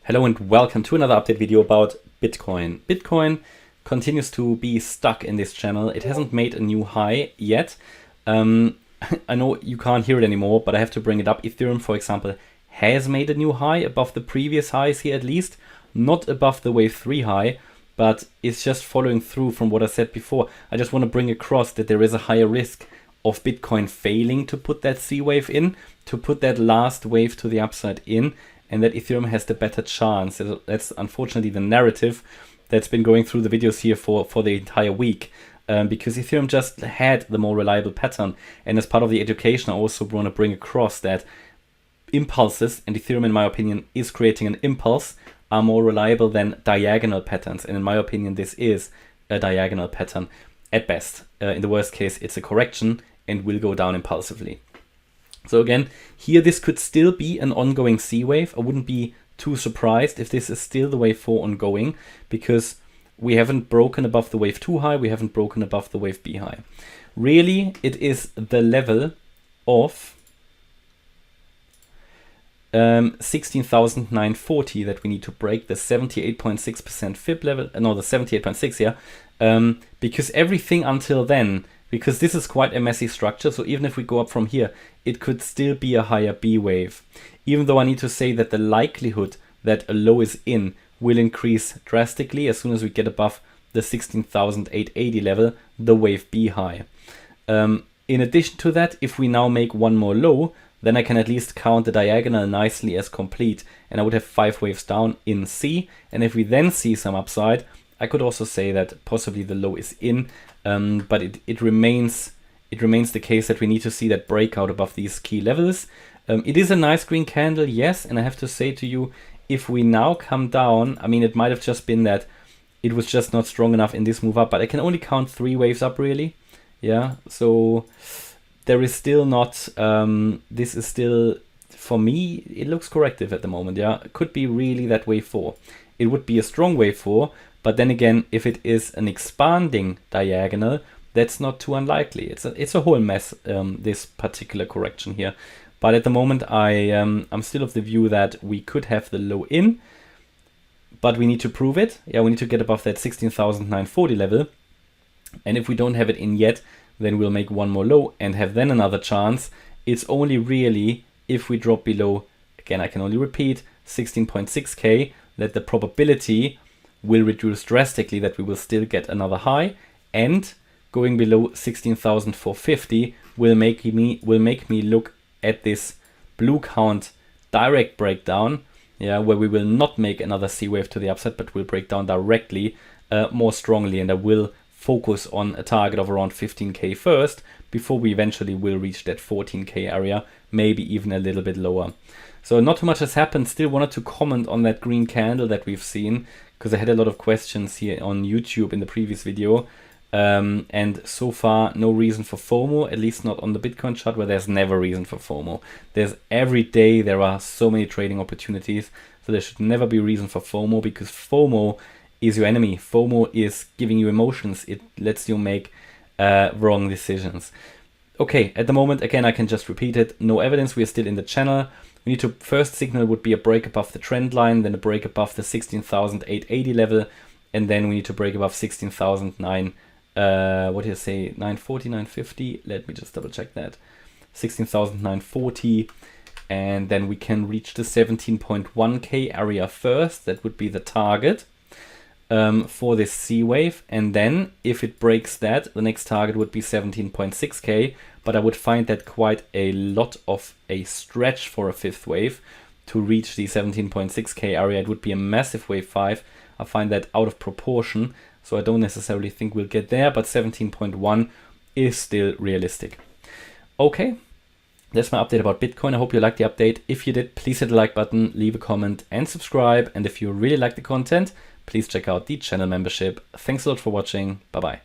Hello and welcome to another update video about Bitcoin. Bitcoin continues to be stuck in this channel. It hasn't made a new high yet. I know you can't hear it anymore, but I have to bring it up. Ethereum, for example, has made a new high above the previous highs here at least. Not above the wave 3 high, but it's just following through from what I said before. I just want to bring across that there is a higher risk of Bitcoin failing to put that C wave in, to put that last wave to the upside in, and that Ethereum has the better chance. That's unfortunately the narrative that's been going through the videos here for the entire week, because Ethereum just had the more reliable pattern. And as part of the education, I also want to bring across that impulses, and Ethereum in my opinion is creating an impulse, are more reliable than diagonal patterns. And in my opinion, this is a diagonal pattern at best. In the worst case, it's a correction and will go down impulsively. So again, here this could still be an ongoing C wave. I wouldn't be too surprised if this is still the wave 4 ongoing, because we haven't broken above the wave 2 high, we haven't broken above the wave B high. Really, it is the level of 16,940 that we need to break, the 78.6% fib level, no, the 78.6 here, because everything until then, because this is quite a messy structure, so even if we go up from here, it could still be a higher B wave. Even though I need to say that the likelihood that a low is in will increase drastically as soon as we get above the 16,880 level, the wave B high. In addition to that, if we now make one more low, then I can at least count the diagonal nicely as complete, and I would have 5 waves down in C. And if we then see some upside, I could also say that possibly the low is in, but it remains the case that we need to see that breakout above these key levels. It is a nice green candle, yes, and I have to say to you, if we now come down, I mean, it might have just been that it was just not strong enough in this move up, but I can only count 3 waves up really. Yeah, so there is still not, this is still, for me, it looks corrective at the moment, yeah. It could be really that wave 4. It would be a strong wave 4, but then again, if it is an expanding diagonal, that's not too unlikely. It's a whole mess, this particular correction here. But at the moment, I'm still of the view that we could have the low in, but we need to prove it. Yeah, we need to get above that 16,940 level. And if we don't have it in yet, then we'll make one more low and have then another chance. It's only really if we drop below, again, I can only repeat, 16.6K, that the probability will reduce drastically, that we will still get another high, and going below 16,450 will make me look at this blue count direct breakdown, yeah, where we will not make another C wave to the upside, but will break down directly more strongly, and I will focus on a target of around 15K first before we eventually will reach that 14K area, maybe even a little bit lower. So not too much has happened. Still wanted to comment on that green candle that we've seen, because I had a lot of questions here on YouTube in the previous video. And so far, no reason for FOMO, at least not on the Bitcoin chart, where there's never reason for FOMO. There's every day, there are so many trading opportunities, so there should never be reason for FOMO, because FOMO is your enemy. FOMO is giving you emotions. It lets you make wrong decisions. Okay, at the moment, again, I can just repeat it. No evidence, we are still in the channel. We need to, first signal would be a break above the trend line, then a break above the 16,880 level, and then we need to break above 16,940, 940, 950. Let me just double check that. 16,940, and then we can reach the 17.1K area first. That would be the target for this C wave, and then if it breaks that, the next target would be 17.6K, but I would find that quite a lot of a stretch for a fifth wave to reach the 17.6K area. It would be a massive wave 5. I find that out of proportion, so I don't necessarily think we'll get there, but 17.1 is still realistic. Okay, that's my update about Bitcoin. I hope you liked the update. If you did, please hit the like button, leave a comment and subscribe. And if you really like the content, please check out the channel membership. Thanks a lot for watching. Bye-bye.